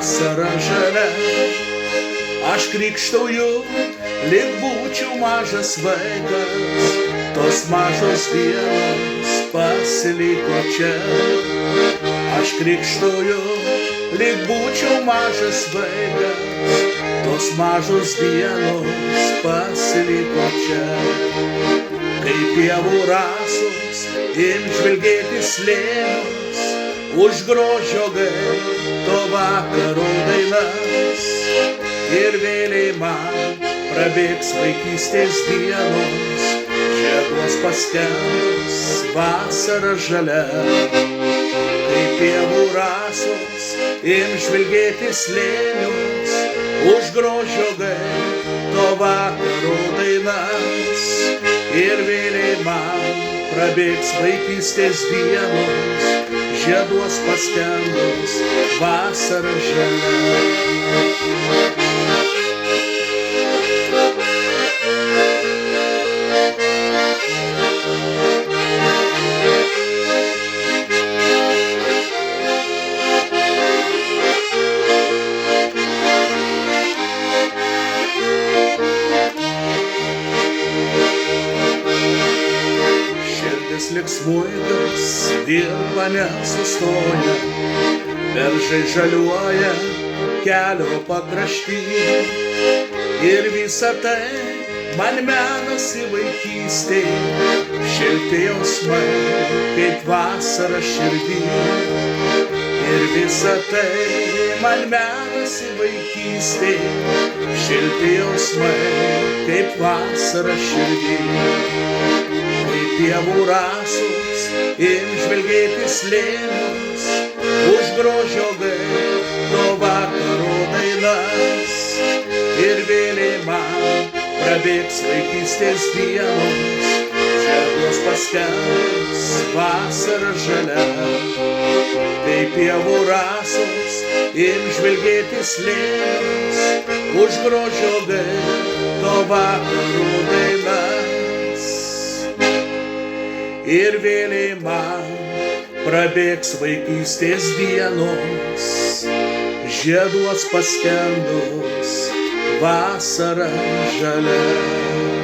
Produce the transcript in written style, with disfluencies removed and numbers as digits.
vasara žalia. Aš krikštauju, lyg būčiau mažas vaikas, tos mažos dienos pasiliko čia. Aš krikštauju, lyg būčiau mažas vaikas, tos mažos dienos pasiliko čia. Kaip pievų rasos, im žvelgėti slėnius, už grožio gaito vakaro dainas. Ir vėliai man prabėgs vaikystės dienos, žieduos paskendus vasara žalia. Kaip pievų rasos, im žvelgėti slėnius, už grožio gaito vakaro dainas. Ir vėliai man prabėgs vaikystės dienos, žieduos paskendus vasara žalia. Lik smuikas dirba nesustoja, beržai žaliuoja kelio pakrašty. Ir visa tai man menasi vaikystėj, šilti jausmai kaip vasara širdį. Ir visa tai man menasi vaikystėj, šilti jausmai kaip vasara širdį. Pievų rasos, im žvelgėti slėnius, už grožio gaito vakaro dainas. Ir vėliai man prabėgs vaikystės dienos, žieduos paskendus vasara žalia. Tai pievų rasos, im žvelgėti slėnius, už grožio gaito vakaro dainas. Ir vėliai man prabėgs vaikystės dienos, žieduos paskendus vasara žalia.